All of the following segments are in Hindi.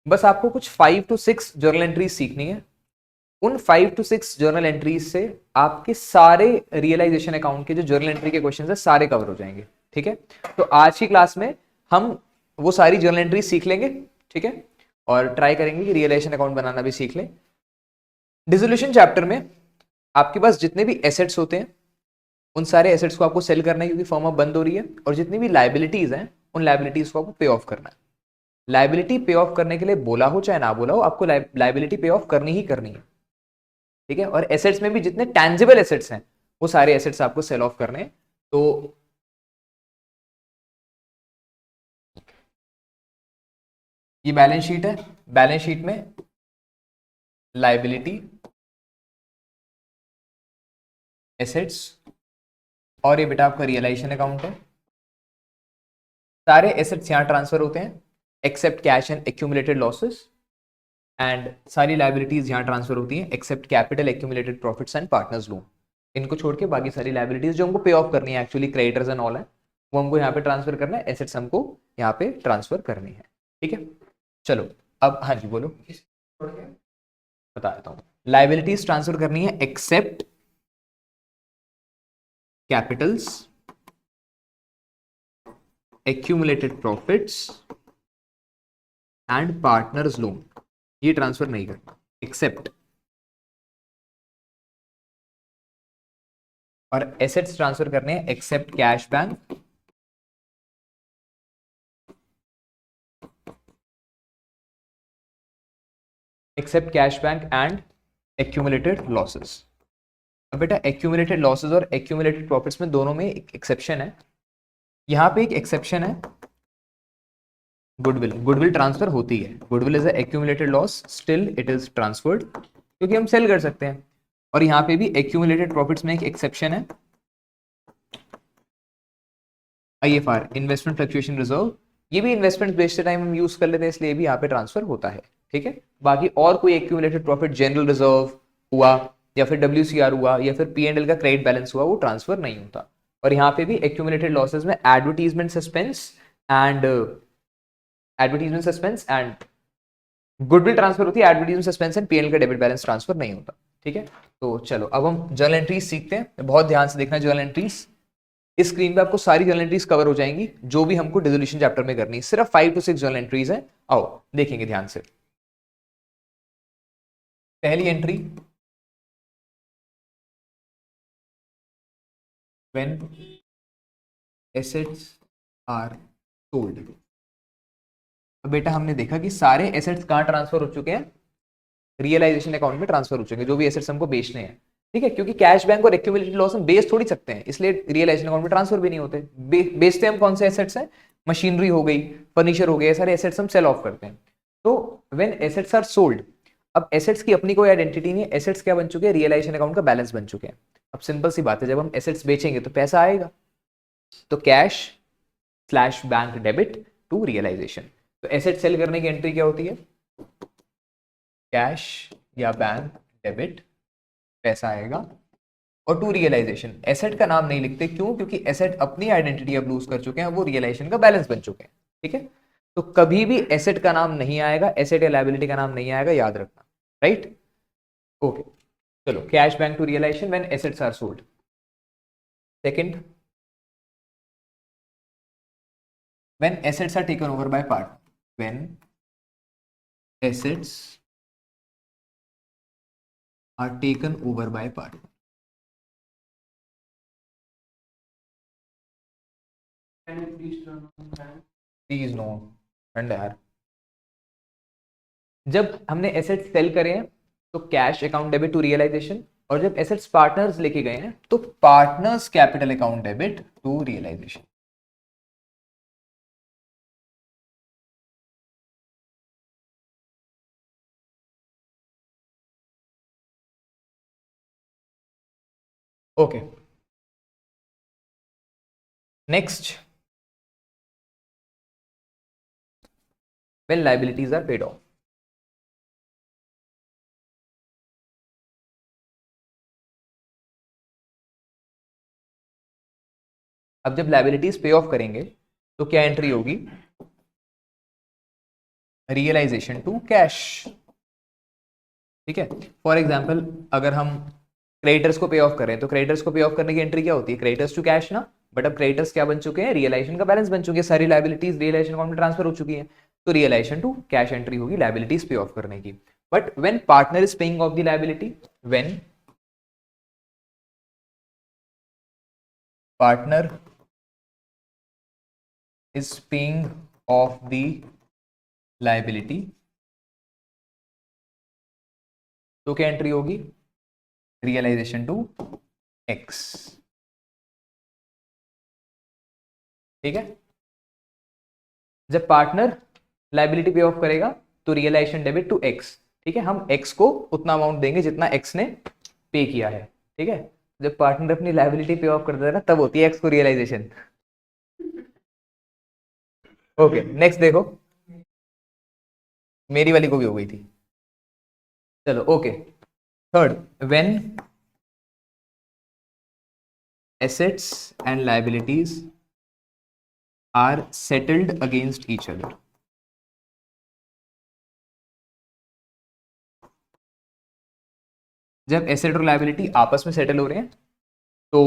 बस आपको कुछ 5 to 6 जर्नल एंट्रीज सीखनी है। उन 5 to 6 जर्नल एंट्रीज से आपके सारे रियलाइजेशन अकाउंट के जो जर्नल एंट्री के क्वेश्चन है सारे कवर हो जाएंगे। ठीक है, तो आज की क्लास में हम वो सारी जर्नल एंट्रीज सीख लेंगे। ठीक है, और ट्राई करेंगे कि रियलाइजेशन अकाउंट बनाना भी सीख लें। डिसोल्यूशन चैप्टर में आपके पास जितने भी एसेट्स होते हैं उन सारे एसेट्स को आपको सेल करना है क्योंकि फर्म अब बंद हो रही है, और जितनी भी लाइबिलिटीज हैं उन लाइबिलिटीज को आपको पे ऑफ करना है। लाइबिलिटी पे ऑफ करने के लिए बोला हो चाहे ना बोला हो, आपको लाइबिलिटी पे ऑफ करनी ही करनी है। ठीक है, और एसेट्स में भी जितने टैंजिबल एसेट्स हैं वो सारे एसेट्स आपको सेल ऑफ करने हैं। तो ये बैलेंस शीट है, बैलेंस शीट में लाइबिलिटी, एसेट्स, और ये बेटा आपका रियलाइजेशन अकाउंट है। सारे एसेट्स यहां ट्रांसफर होते हैं except cash and accumulated losses, and सारी लाइबिलिटीज यहां ट्रांसफर होती हैं except capital, accumulated profits and partners loan. इनको छोड़ के बाकी सारी लाइबिलिटीज जो हमको पे ऑफ करनी है, एक्चुअली क्रेडिटर्स एंड ऑल है, वो हमको यहाँ पे ट्रांसफर करना है, एसेट्स हमको यहाँ पे ट्रांसफर करनी है। ठीक है, चलो अब हाँ जी बोलो, बता देता हूँ। लाइबिलिटीज ट्रांसफर करनी है except capitals, accumulated profits and partners loan, ये ट्रांसफर नहीं करना, एक्सेप्ट। और एसेट्स ट्रांसफर करने हैं except cash bank, except cash bank and accumulated losses. अब बेटा एक्यूमुलेटेड लॉसेस और एक्यूमुलेटेड प्रॉफिट्स में दोनों में एक एक्सेप्शन है। यहां पे एक एक्सेप्शन है, गुडविल, गुडविल ट्रांसफर होती है, goodwill is accumulated loss, still it is transferred क्योंकि हम सेल कर सकते हैं। और यहां पे भी एक्यूमुलेटेड प्रॉफिट्स में एक एक्सेप्शन है, आईएफआर, इन्वेस्टमेंट फ्लक्चुएशन रिजर्व, ये भी इन्वेस्टमेंट बेचते टाइम हम यूज कर लेते हैं इसलिए भी यहाँ पे ट्रांसफर होता है। ठीक है, बाकी और कोई एक्यूमुलेटेड प्रॉफिट, जनरल रिजर्व हुआ या फिर WCR हुआ या फिर P&L का क्रेडिट बैलेंस हुआ, वो ट्रांसफर नहीं होता। और यहाँ पे भी एक्यूमुलेटेड लॉसेस में advertisement suspense and goodwill transfer होती है, एडवर्टीजमेंट सस्पेंस एंड P&L का डेबिट बैलेंस ट्रांसफर नहीं होता। ठीक है, तो चलो अब हम जर्नल एंट्रीज सीखते हैं। बहुत ध्यान से देखना जर्नल एंट्रीज, इस स्क्रीन पे आपको सारी जर्नल एंट्रीज कवर हो जाएंगी जो भी हमको डिसोल्यूशन चैप्टर में करनी है। सिर्फ 5 to 6 जर्नल एंट्रीज हैं, आओ देखेंगे ध्यान से। पहली entry, when assets are sold. अब बेटा हमने देखा कि सारे एसेट्स कहां ट्रांसफर हो चुके हैं, रियलाइजेशन अकाउंट में ट्रांसफर हो चुके हैं, जो भी एसेट्स हमको बेचने हैं। ठीक है, क्योंकि कैश बैंक और एक्यूमुलेटेड लॉस हम बेच थोड़ी सकते हैं, इसलिए रियलाइजेशन अकाउंट में ट्रांसफर भी नहीं होते। बेचते हम कौन से एसेट्स हैं, मशीनरी हो गई, फर्नीचर हो गए, सारे एसेट्स हम सेल ऑफ करते हैं। तो व्हेन एसेट्स आर सोल्ड, अब एसेट्स की अपनी कोई आइडेंटिटी नहीं है, एसेट्स क्या बन चुके हैं, रियलाइजेशन अकाउंट का बैलेंस बन चुके हैं। अब सिंपल सी बात है, जब हम एसेट्स बेचेंगे तो पैसा आएगा, तो cash slash bank debit to realization. तो एसेट सेल करने की एंट्री क्या होती है, कैश या बैंक डेबिट, पैसा आएगा, और टू रियलाइजेशन। एसेट का नाम नहीं लिखते, क्यों, क्योंकि एसेट अपनी आइडेंटिटी अब लूज कर चुके हैं, वो रियलाइजेशन का बैलेंस बन चुके हैं। ठीक है, तो कभी भी एसेट का नाम नहीं आएगा, एसेट या लायबिलिटी का नाम नहीं आएगा, याद रखना। राइट, ओके, चलो cash bank to realization when assets are sold. Second, when assets are taken over by partner, when assets are taken over by partner. Please know and यार, जब हमने एसेट्स सेल करे हैं तो cash account debit to realization, और जब एसेट्स पार्टनर्स लेके गए हैं तो partners capital account debit to realization. Okay, next, when liabilities are paid off. अब जब लायबिलिटीज पे ऑफ करेंगे तो क्या एंट्री होगी, रियलाइजेशन टू कैश। ठीक है, फॉर एग्जाम्पल अगर हम क्रेडिटर्स को पे ऑफ करें तो क्रेडिटर्स को पे ऑफ करने की एंट्री क्या होती है, क्रेडिटर्स टू कैश ना, बट अब क्रेडिटर्स क्या बन चुके हैं, रियलाइजेशन का बैलेंस बन चुके हैं, सारी लाइबिलिटीज रियलाइजेशन अकाउंट में ट्रांसफर हो चुकी है, तो रियलाइजेशन टू कैश एंट्री होगी लाइबिलिटीज पे ऑफ करने की। But when partner is paying off the liability, when partner is paying off the liability, तो क्या एंट्री होगी, रियलाइजेशन टू एक्स। ठीक है, जब पार्टनर लाइबिलिटी पे ऑफ करेगा तो रियलाइजेशन डेबिट टू एक्स। ठीक है, हम एक्स को उतना अमाउंट देंगे जितना एक्स ने पे किया है। ठीक है, जब पार्टनर अपनी लाइबिलिटी पे ऑफ करता है ना, तब होती है एक्स को रियलाइजेशन। ओके, नेक्स्ट देखो, मेरी वाली को भी हो गई थी, चलो okay. Third, when assets and liabilities are settled against each other। जब एसेट और लाइबिलिटी आपस में सेटल हो रहे हैं तो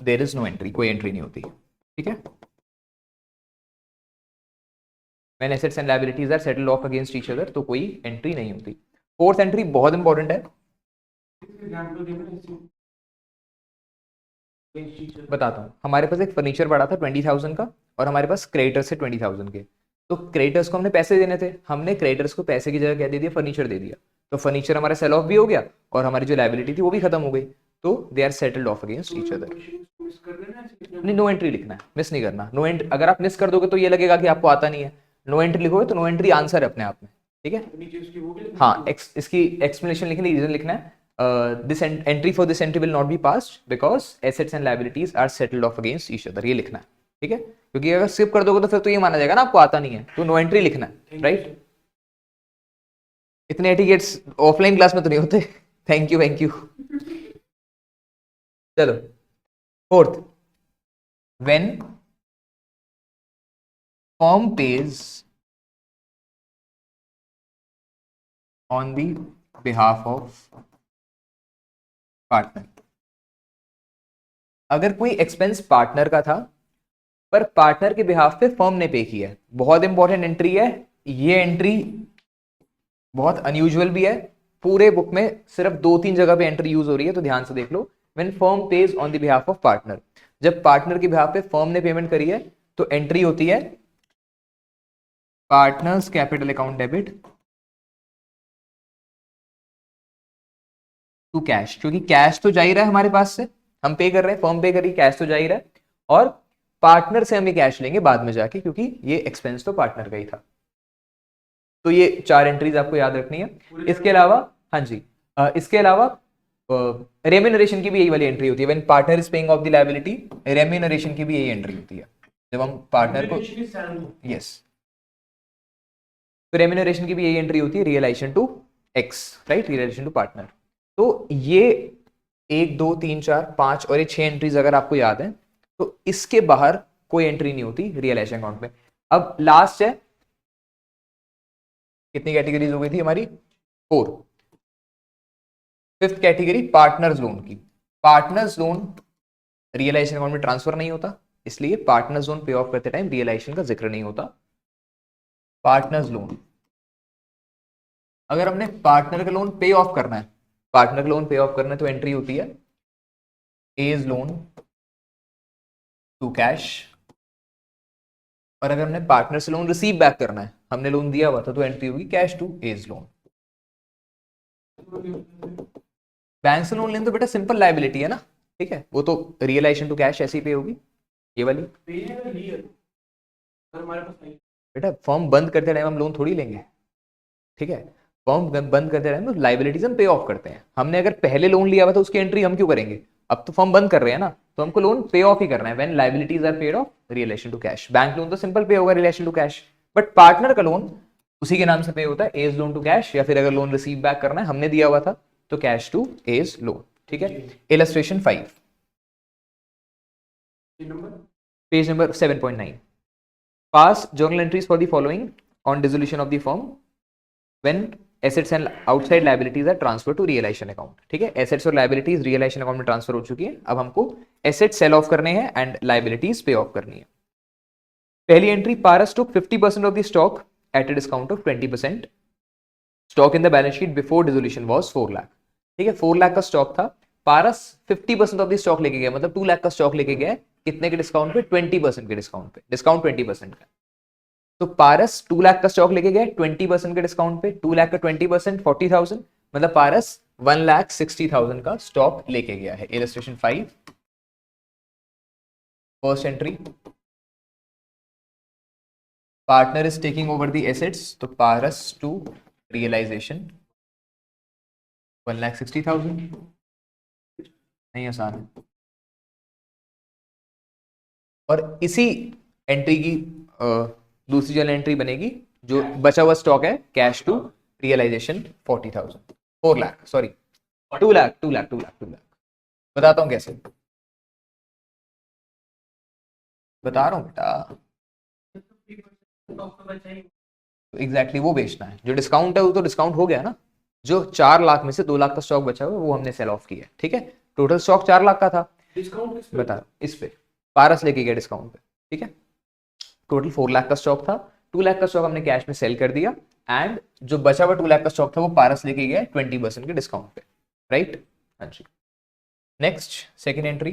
देयर इज नो एंट्री, कोई एंट्री नहीं होती। ठीक है, when assets and liabilities are settled off against each other तो कोई एंट्री नहीं होती। फोर्थ एंट्री बहुत इंपॉर्टेंट है, बताता हूँ। हमारे पास एक फर्नीचर पड़ा था 20,000 का और हमारे पास क्रेडिटर्स से 20,000 के, तो क्रेडिटर्स को हमने पैसे देने थे, हमने क्रेडिटर्स को पैसे की जगह क्या दे दिया, फर्नीचर दे दिया, तो फर्नीचर हमारा सेल ऑफ भी हो गया और हमारी जो लाइबिलिटी थी वो भी खत्म हो गई, तो they are settled off against each other. नहीं, नो एंट्री लिखना है, मिस नहीं करना। नो एंट्री अगर आप मिस कर दोगे तो ये लगेगा कि आपको आता नहीं है, नो एंट्री लिखोगे तो नो एंट्री आंसर है अपने आप में। ठीक है, हाँ, इसकी एक्सप्लेनेशन लिखनी, रीजन लिखना है। this entry for this entry will not be passed because assets and liabilities are settled off against each other, ये लिखना है। ठीक है, क्योंकि अगर स्किप कर दोगे तो फिर तो ये माना जाएगा ना आपको आता नहीं है, तो नो एंट्री लिखना है, राइट। इतने एटिकेट्स ऑफलाइन क्लास में तो नहीं होते। Thank you thank you. चलो fourth, when firm pays on the behalf of partner. अगर कोई एक्सपेंस पार्टनर का था पर पार्टनर के बिहाफ पे फर्म ने पे किया है, बहुत इंपॉर्टेंट एंट्री है ये। एंट्री बहुत अनयूजुअल भी है, पूरे बुक में सिर्फ 2-3 जगह पे एंट्री यूज हो रही है, तो ध्यान से देख लो। When firm pays on the behalf of partner, जब पार्टनर के बिहाफ पे फर्म ने पेमेंट करी है तो एंट्री होती है partners capital account debit to cash, क्योंकि कैश तो जा ही रहा है हमारे पास से, हम पे कर रहे हैं, फर्म पे करी, कैश तो जा ही रहा है, और पार्टनर से हम ये कैश लेंगे बाद में जाके, क्योंकि ये एक्सपेंस तो पार्टनर का ही था। तो ये 4 एंट्रीज आपको याद रखनी है। इसके अलावा, हाँ जी, इसके अलावा रेम्यूनरेशन की भी यही वाली एंट्री होती है। When partner is paying off the liability, remuneration की भी यही एंट्री होती है, जब हम पार्टनर को, यस, तो रेम्यूनरेशन की भी यही एंट्री होती है, realisation to X, right, realization to partner. तो ये 1 2 3 4 5 और ये 6 एंट्रीज अगर आपको याद है तो इसके बाहर कोई एंट्री नहीं होती रियलाइजेशन अकाउंट में। अब लास्ट है, कितनी कैटेगरीज हो गई थी हमारी, 4। फिफ्थ कैटेगरी पार्टनर्स लोन की। पार्टनर्स लोन रियलाइजेशन अकाउंट में ट्रांसफर नहीं होता, इसलिए पार्टनर्स लोन पे ऑफ करते टाइम रियलाइजेशन का जिक्र नहीं होता। पार्टनर्स लोन, अगर हमने पार्टनर का लोन पे ऑफ करना है, पार्टनर का लोन पे ऑफ करना है तो एंट्री होती है एज लोन टू कैश, और अगर हमने पार्टनर से लोन रिसीव बैक करना है, हमने लोन दिया हुआ था, तो एंट्री होगी cash to as loan. Bank से लोन लेना तो बेटा सिंपल लायबिलिटी है ना, ठीक है, वो तो रियलाइजेशन टू कैश ऐसी पे होगी, ये वाली। बेटा फॉर्म बंद करते टाइम हम लोन थोड़ी लेंगे, ठीक है, फॉर्म बंद करते टाइम तो लाइबिलिटीज हम पे ऑफ करते हैं। हमने अगर पहले लोन लिया हुआ तो उसकी एंट्री हम क्यों करेंगे, अब तो फॉर्म बंद कर रहे हैं ना, तो हमको लोन पे ऑफ ही करना है। When liabilities are paid off relation to cash. Bank loan तो सिंपल पे होगा relation to cash, but partner का लोन उसी के नाम से पे होता है, एज लोन टू कैश, या फिर अगर लोन रिसीव बैक करना है, हमने दिया हुआ था, तो कैश टू एज लोन। ठीक है, illustration 5, page number 7.9। Pass journal entries for the following on dissolution of the firm when assets and outside liabilities are transfer to realization account. ठीक है, एसेट्स और लायबिलिटीज रियलाइजेशन अकाउंट में ट्रांसफर हो चुकी है, अब हमको एसेट्स सेल ऑफ करने हैं एंड लायबिलिटीज पे ऑफ करनी है। पहली entry, Paras took 50% of the stock at a discount of 20%। Stock in the balance sheet before dissolution was 4 lakh. ठीक है, 4 लाख का स्टॉक था, पारस 50% ऑफ द स्टॉक लेके गया, मतलब 2 लाख का स्टॉक लेके गया, कितने के डिस्काउंट पे? 20% के डिस्काउंट पे, डिस्काउंट 20% का। तो पारस 2 लाख का स्टॉक लेके गया 20% के डिस्काउंट पे, 2 लाख का 20% 40,000, मतलब पारस 1,60,000 का स्टॉक लेके गया है। Illustration 5, first entry, partner is taking over the assets, तो पारस टू रियलाइजेशन 1,60,000, नहीं आसान है। और इसी एंट्री की दूसरी जर्नल एंट्री बनेगी, जो बचा हुआ स्टॉक है, cash to realization 40,000, 4 lakh, sorry 2 lakh, 2 lakh, 2 lakh, 2 lakh. बताता हूं कैसे, बता रहा हूं बेटा। एग्जैक्टली वो बेचना है, जो डिस्काउंट है वो तो डिस्काउंट हो गया ना। जो 4 लाख में से 2 लाख का स्टॉक बचा हुआ है वो हमने सेल ऑफ किया। ठीक है, टोटल स्टॉक 4 लाख का था, डिस्काउंट बता इस पे पारस लेके गया डिस्काउंट पे। ठीक है, टोटल 4 लाख का स्टॉक था, 2 लाख का स्टॉक हमने कैश में सेल कर दिया, एंड जो बचा हुआ 2 लाख का स्टॉक था वो पारस लेके गया 20% के डिस्काउंट पे। राइट, हाँ जी। नेक्स्ट सेकेंड एंट्री,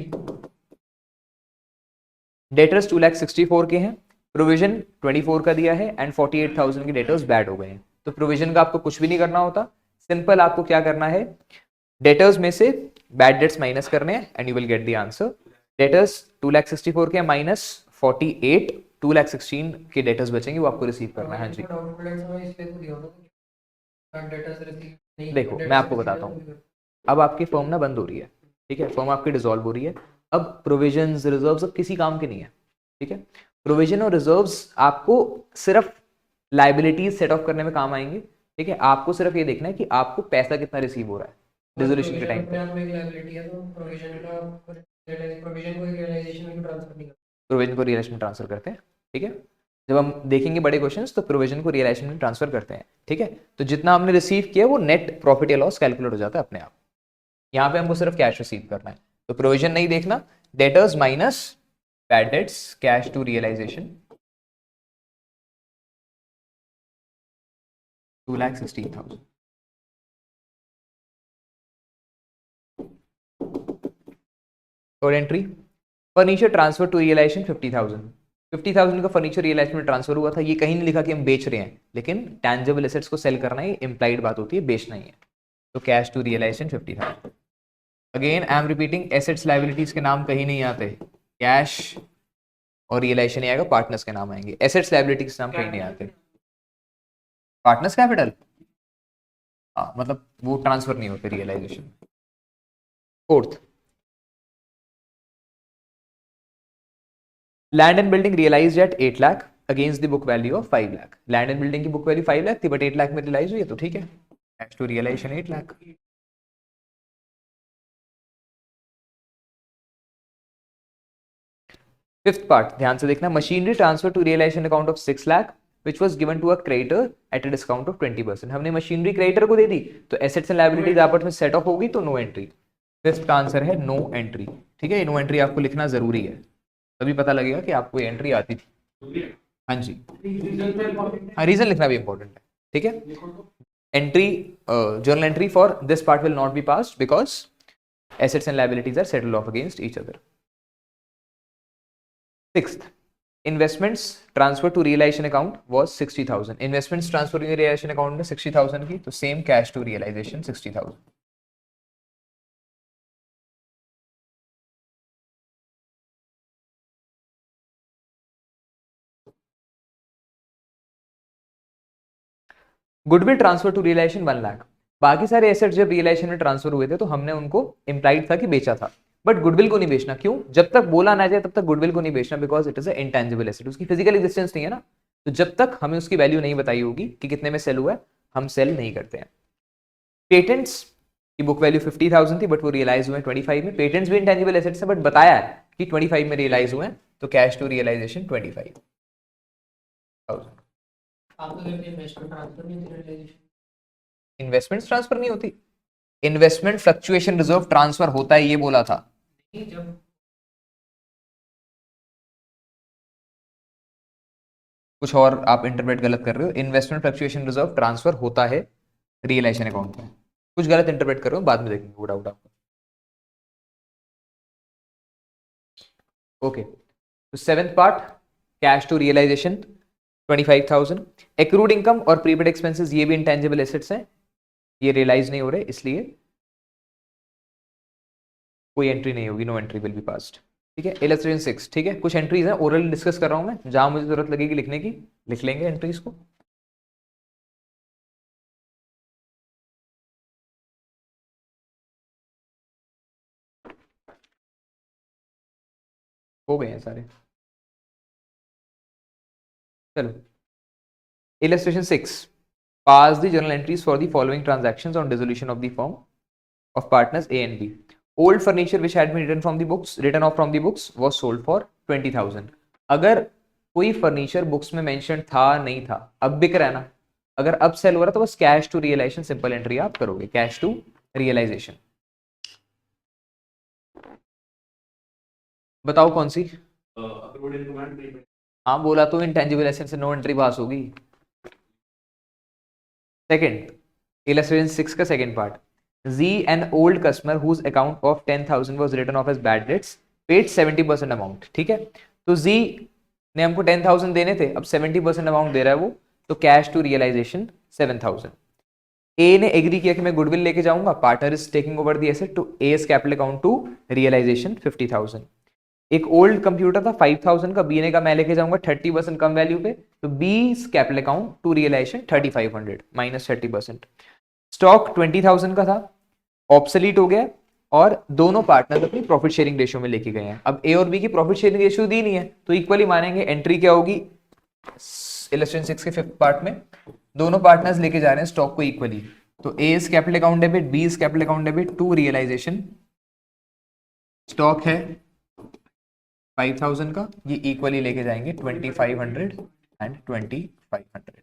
डेटर्स 2,64,000 के हैं, प्रोविजन 24 का दिया है एंड 48,000 के डेटर्स बैड हो गए हैं। तो प्रोविजन का आपको कुछ भी नहीं करना होता, सिंपल आपको क्या करना है, डेटर्स में से बैड डेट्स माइनस करने हैं and you will get the answer. Debtors 2,64,000 के माइनस 48, 2,16,000 के डेटर्स बचेंगे, वो आपको रिसीव करना है। हाँ जी, देखो मैं आपको बताता हूँ, अब आपकी फर्म ना बंद हो रही है। ठीक है, फर्म आपकी डिसॉल्व हो रही है, अब प्रोविजंस रिजर्व्स अब किसी काम के नहीं है। ठीक है, प्रोविजन और रिजर्व्स आपको सिर्फ लाइबिलिटीज सेट ऑफ करने में काम आएंगे। ठीक है, आपको सिर्फ ये देखना है कि आपको पैसा कितना रिसीव हो रहा है डिसोल्यूशन के टाइम पे। प्रोविजन को रियलाइजेशन में ट्रांसफर करते हैं। ठीक है, जब हम देखेंगे बड़े क्वेश्चंस तो प्रोविजन को रियलाइजेशन में ट्रांसफर करते हैं। ठीक है, तो जितना हमने रिसीव किया वो नेट प्रॉफिट या लॉस कैलकुलेट हो जाता है अपने आप। यहाँ पे हमको सिर्फ कैश रिसीव करना है, तो प्रोविजन नहीं देखना, debtors minus bad debts, cash to realization 2,16,000। Third entry, furniture transfer to realization 50,000। 50,000 का फर्नीचर रियलाइजेशन में ट्रांसफर हुआ था। ये कहीं नहीं लिखा कि हम बेच रहे हैं, लेकिन टैंजिबल एसेट्स को सेल करना ही इंप्लाइड बात होती है, बेचना ही है। तो cash to realization 50,000। Again I am repeating, assets liabilities के नाम कहीं नहीं आते, कैश और रियलाइजेशन आएगा, पार्टनर्स के नाम आएंगे, एसेट्स लाइबिलिटीज के नाम कहीं नहीं आते। पार्टनर्स कैपिटल, हाँ मतलब वो ट्रांसफर नहीं होते realization. Fourth, land and building realized at 8 lakh against the book value of 5 lakh. Land and building की बुक वैल्यू 5 लाख थी, बट 8 लाख में रियलाइज हुई है, तो ठीक है, cash to realization 8 lakh. Fifth part ध्यान से देखना, machinery transfer to realization account of 6 lakh which was given to a creditor at a discount of 20%। हमने मशीनरी क्रेडिटर को दे दी, तो एसेट्स एंड लायबिलिटीज आपस में सेट ऑफ होगी, तो नो एंट्री। फिफ्थ का आंसर है नो एंट्री। ठीक है, नो एंट्री आपको लिखना जरूरी है, तभी पता लगेगा कि आपको एंट्री आती थी। हाँ जी, हाँ रीजन लिखना भी इंपॉर्टेंट है। ठीक है, entry journal entry for this part will not be passed because assets and liabilities are settled off against each other. Sixth, investments transfer to realization account was 60,000। Investments transfer to realization account में 60,000 की, तो same cash to realization 60,000। Goodwill transfer to realization 1 lakh. बाकी सारे एसेट्स जब रियलाइजेशन में ट्रांसफर हुए थे तो हमने उनको इंप्लाइड था कि बेचा था, बट गुडविल को नहीं बेचना। क्यों? जब तक बोला ना जाए तब तक गुडविल को नहीं बेचना, because it is a intangible asset, उसकी फिजिकल एग्जिस्टेंस नहीं है ना। तो जब तक हमें उसकी वैल्यू नहीं बताई होगी कि कितने में सेल हुआ है, हम सेल नहीं करते हैं। पेटेंट्स की बुक वैल्यू 50,000 थी, बट वो रियलाइज हुए 25 में। पेटेंट्स भी इंटेंजिबल एसेट्स है, बट बताया है कि 25 में रियलाइज हुए, तो cash to realization 25,000। Investment transfer नहीं होती, इन्वेस्टमेंट फ्लक्चुएशन रिजर्व ट्रांसफर होता है, ये बोला था। कुछ और आप इंटरप्रेट गलत कर रहे हो, इन्वेस्टमेंट फ्लक्चुएशन रिजर्व ट्रांसफर होता है रियलाइजेशन अकाउंट में, कुछ गलत इंटरप्रेट कर रहे हो, बाद में देखेंगे वो डाउट आपका। ओके, तो seventh part, cash to realization 25,000। Accrued income और प्रीपेड एक्सपेंसेस ये भी इंटेंजिबल एसेट्स हैं, ये रियलाइज नहीं हो रहे, इसलिए कोई एंट्री नहीं होगी, no entry will be passed. ठीक है, इलस्ट्रेशन 6, ठीक है, कुछ एंट्रीज हैं, ओरल डिस्कस कर रहा हूं मैं, जहां मुझे जरूरत लगेगी लिखने की लिख लेंगे एंट्रीज को। हो गए हैं सारे, चलो। Illustration 6. Pass the journal entries for the following transactions on dissolution of the firm of partners A and B. Old furniture which had been written off from the books was sold for 20,000. अगर कोई फर्नीचर बुक्स में मेंशन था नहीं था, अब बिक रहा है ना, अगर अब सेल हो रहा तो बस cash to realization simple entry आप करोगे, कैश टू रियलाइजेशन। बताओ कौन सी? हाँ बोला तो, इंटेंजिबल एसेट से नो एंट्री पास होगी। सेकंड, illustration 6 का second part, Z, an old customer whose account of 10,000 was written off as bad debts, paid 70% amount। ठीक है, तो Z ने हमको 10,000 देने थे, अब 70% अमाउंट दे रहा है वो, तो कैश टू रियलाइजेशन 7,000। ए ने एग्री किया कि मैं गुडविल लेके जाऊंगा, partner is taking over the asset to S capital account to realization 50,000। एक ओल्ड कंप्यूटर था 5,000 का, बी ने कहा मैं लेके जाऊंगा 30% कम वैल्यू पे, तो B capital account to realization 3,500 minus 30%। Stock 20,000 का था, ऑब्सोलीट हो गया, और दोनों पार्टनर अपनी प्रॉफिट शेयरिंग रेशियो में लेके गए हैं। अब ए और बी की प्रॉफिट शेयरिंग रेशियो दी नहीं है, तो इक्वली मानेंगे। एंट्री क्या होगी इलस्ट्रेशन 6 के फिफ्थ पार्ट में, दोनों पार्टनर्स लेके जा रहे हैं स्टॉक को इक्वली, तो A is capital account debit, B is capital account debit to realisation. Stock है 5,000 का, ये इक्वली लेके जाएंगे 2,500 एंड 2,500।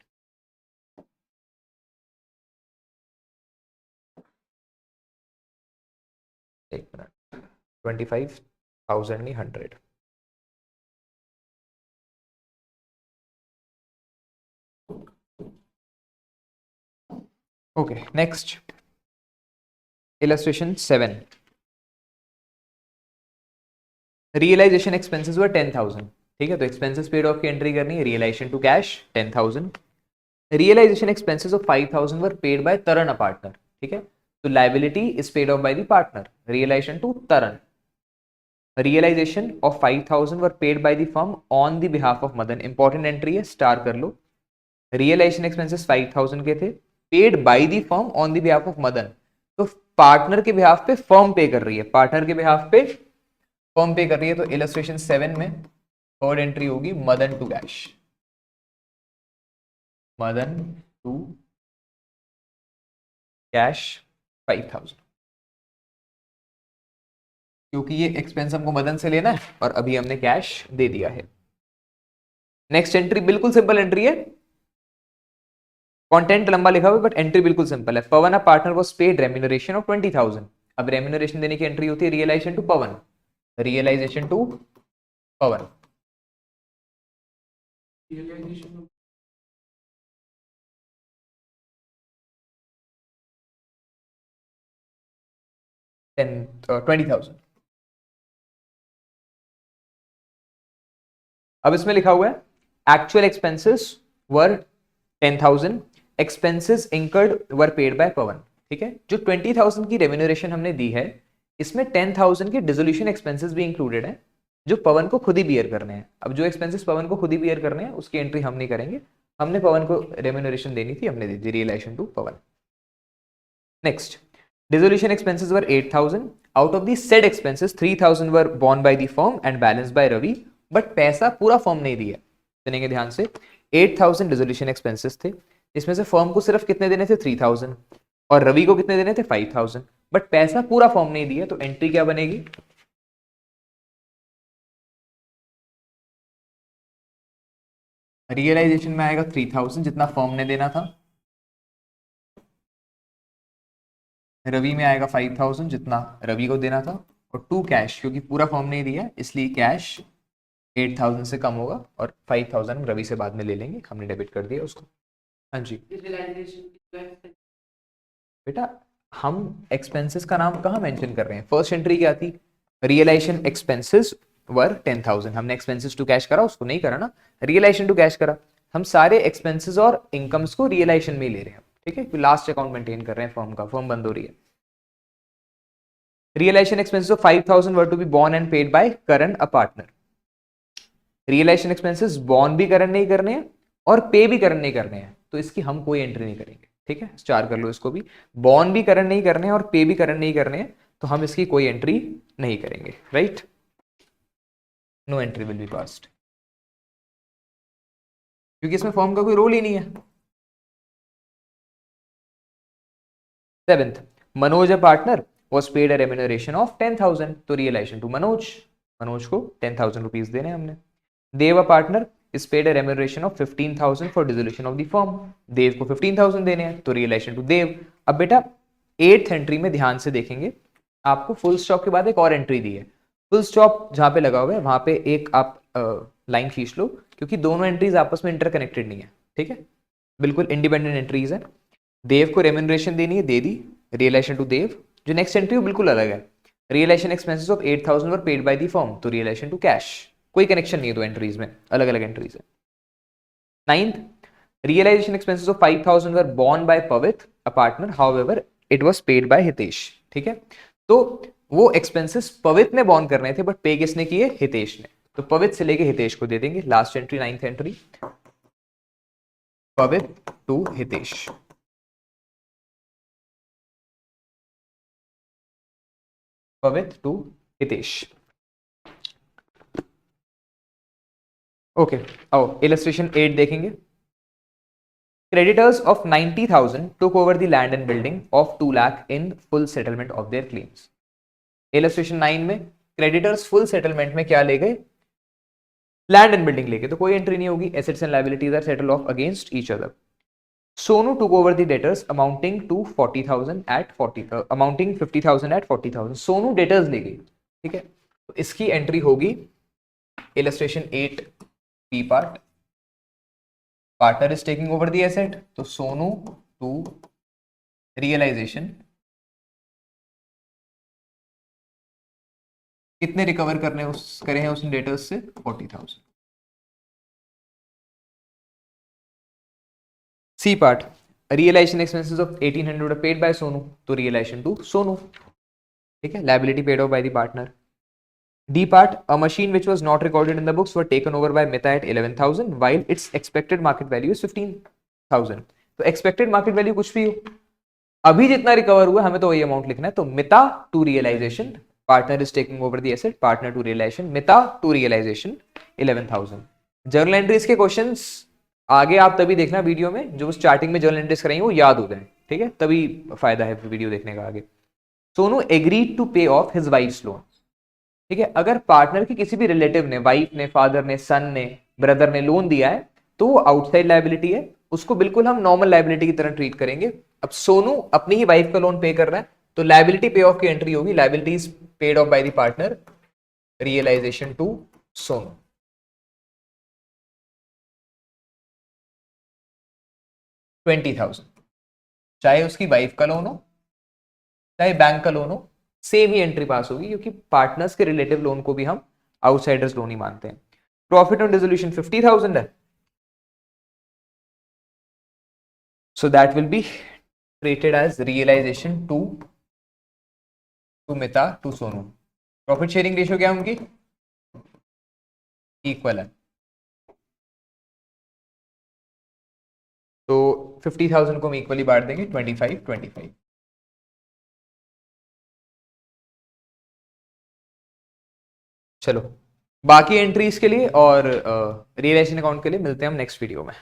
एक मिनट, 25,000 नहीं 100। Okay, next illustration 7। Realisation expenses हुआ 10,000। ठीक है, तो एक्सपेंसेस पेड ऑफ की एंट्री करनी है, realisation to cash 10,000। Realisation expenses of 5,000 were paid by Taran a partner. ठीक है, तो liability is paid off by the partner, realisation to Taran. Realisation of 5,000 were paid by the firm on the behalf of Madan, important entry है, स्टार कर लो। रियलाइजेशन एक्सपेंसेस 5,000 के थे, paid by the firm on the behalf of Madan, तो पार्टनर के बिहाफ पे फर्म पे कर रही है, पार्टनर के बिहाफ पे फर्म पे कर रही है, तो इलस्ट्रेशन 7 में थर्ड एंट्री होगी Madan to cash, Madan to cash 5,000, क्योंकि ये एक्सपेंस हमको मदन से लेना है और अभी हमने कैश दे दिया है। नेक्स्ट एंट्री बिल्कुल सिंपल एंट्री है, कंटेंट लंबा लिखा हुआ है बट एंट्री बिल्कुल सिंपल है। Pawan a partner was paid remuneration of 20,000। अब रेम्यूनरेशन देने की एंट्री होती है realisation to Pawan, realisation to Pawan. Ten 20,000। अब इसमें लिखा हुआ है actual expenses were 10,000, expenses incurred were paid by Pawan. ठीक है, जो 20,000 की रेम्यूनरेशन हमने दी है, इसमें 10,000 के डिसोल्यूशन एक्सपेंसेस भी इंक्लूडेड है, जो पवन को खुद ही बियर करने हैं। अब जो एक्सपेंसेस पवन को खुद ही बियर करने हैं उसकी एंट्री हम नहीं करेंगे, हमने पवन को रेम्यूनरेशन देनी थी, हमने दी थी, realization to Pawan. Next, dissolution expenses were 8,000, out of the said expenses 3,000 were borne by the firm and balance by Ravi, but पैसा पूरा फर्म नहीं दिया। सुनेंगे ध्यान से, 8,000 डिसोल्यूशन एक्सपेंसेस थे, इसमें से फर्म को सिर्फ कितने देने थे 3,000, और रवि को कितने देने थे 5,000, बट पैसा पूरा फर्म नहीं दिया, तो एंट्री क्या बनेगी रियलाइजेशन में आएगा 3000 जितना फर्म ने देना था, रवि में आएगा 5000 जितना रवि को देना था, और 2 कैश, क्योंकि पूरा फर्म नहीं दिया इसलिए कैश 8000 से कम होगा, और 5000 हम रवि से बाद में ले लेंगे, हमने डेबिट कर दिया उसको। हाँ जी बेटा, हम एक्सपेंसेस का नाम कहाँ मेंशन कर रहे हैं? फर्स्ट एंट्री क्या थी? Realisation expenses were 10,000। हमने एक्सपेंसेस टू कैश करा, उसको नहीं करा ना, रियलाइजेशन टू कैश करा। हम सारे एक्सपेंसेस और इनकम्स को रियलाइजेशन में ही ले रहे हैं, ठीक है, लास्ट अकाउंट मेंटेन कर रहे हैं फर्म का, फर्म बंद हो रही है। Realization expenses of 5,000 were to be borne and paid by Karan a partner. Realization expenses borne भी करण नहीं करने हैं और पे भी करण नहीं करने हैं, तो इसकी हम कोई एंट्री नहीं करेंगे, ठीक है, स्टार कर लो इसको भी। बॉर्न भी करण नहीं करने हैं और पे भी करण नहीं करने हैं, तो हम इसकी कोई एंट्री नहीं करेंगे, right, no entry will be passed, क्योंकि इसमें फॉर्म का कोई रोल ही नहीं है। Seventh, Manoj a partner was paid a remuneration of 10,000, तो रियलाइजेशन टू मनोज, मनोज को 10,000 रुपीज देने हमने। Dev a partner is paid a remuneration of 15,000 for dissolution of the firm, Dev को 15,000 देने हैं, तो रियलाइजेशन टू देव। अब बेटा 8th एंट्री में ध्यान से देखेंगे, आपको फुल स्टॉप के बाद एक और एंट्री दी है, फुल स्टॉप जहां पे लगा हुआ है वहां पे एक आप लाइन खींच लो, क्योंकि दोनों एंट्रीज आपस में इंटरकनेक्टेड नहीं है, ठीक है, बिल्कुल इंडिपेंडेंट एंट्रीज है। देव को रेम्यूनरेशन देनी है, दे दी, रियलाइजेशन टू देव। जो नेक्स्ट एंट्री बिल्कुल अलग है, realization expenses of 8,000 were paid by the firm, तो रियलाइजेशन टू कैश, कोई कनेक्शन नहीं है दो एंट्रीज में, अलग अलग एंट्रीज है। 9th, realization expenses of 5,000 were borne by Pavit, a partner, however it was paid by Hitesh, ठीक है, तो वो एक्सपेंसेस पवित ने बॉर्न करने थे, बट पे किसने किए? हितेश ने, तो पवित से लेके हितेश को दे देंगे। Last entry 9th entry, Pavit to Hitesh, Pavit to Hitesh. Okay, आओ इलस्ट्रेशन 8 देखेंगे। Creditors of 90,000 took over the land and building of 2 lakh in full settlement of their claims. Illustration 9 में creditors full settlement में क्या ले गए? लैंड एंड बिल्डिंग लेके, तो कोई एंट्री नहीं होगी, assets and liabilities are settle off against each other. Sonu took over the debtors amounting to 40,000 at 50,000 at 40,000, Sonu debtors ले गई, ठीक है, तो इसकी एंट्री होगी illustration 8 B part, partner is taking over the asset, तो सोनू टू रियलाइजेशन कितने रिकवर करे हैं उसने डेटर्स से? 40,000। C part, realization expenses of 1,800 paid by Sonu, तो रियलाइजेशन टू सोनू, ठीक है, liability paid off by the partner. D part, a machine which was not recorded in the books were taken over by Meta at 11,000 while its expected market value is 15,000, तो expected market value कुछ भी हो, अभी जितना रिकवर हुआ हमें तो वही अमाउंट लिखना है, तो Mita to realization, partner is taking over the asset, partner to realization, Mita to realization 11,000। Journal entries के क्वेश्चंस आगे आप तभी देखना वीडियो में, जो स्टार्टिंग में जर्नल एंट्रीज कराएंगे वो याद हो जाए, ठीक है, तभी फायदा है वीडियो देखने का आगे। सोनू एग्रीड टू पे ऑफ हिज वाइफ्स लोन, ठीक है, अगर पार्टनर के किसी भी रिलेटिव ने, वाइफ ने, फादर ने, सन ने, ब्रदर ने लोन दिया है, तो वो आउटसाइड लायबिलिटी है, उसको बिल्कुल हम नॉर्मल लायबिलिटी की तरह ट्रीट करेंगे। अब सोनू अपनी ही वाइफ का लोन पे कर रहा है, तो लायबिलिटी पे ऑफ की एंट्री होगी, liabilities paid off by the partner, realisation to Sonu. $20,000, चाहे उसकी वाइफ का लोन हो चाहे बैंक का लोन हो, सेम ही एंट्री पास होगी, क्योंकि पार्टनर्स के रिलेटिव लोन को भी हम आउटसाइडर्स लोन ही मानते हैं। प्रॉफिट ऑन डिसोल्यूशन 50,000 है, so that will be treated as realization to Mita to Sonu। Profit sharing ratio क्या है उनकी? इक्वल है, तो 50,000 को हम इक्वली बांट देंगे 25-25। चलो बाकी एंट्रीज के लिए और रियलाइजेशन अकाउंट के लिए मिलते हैं हम नेक्स्ट वीडियो में।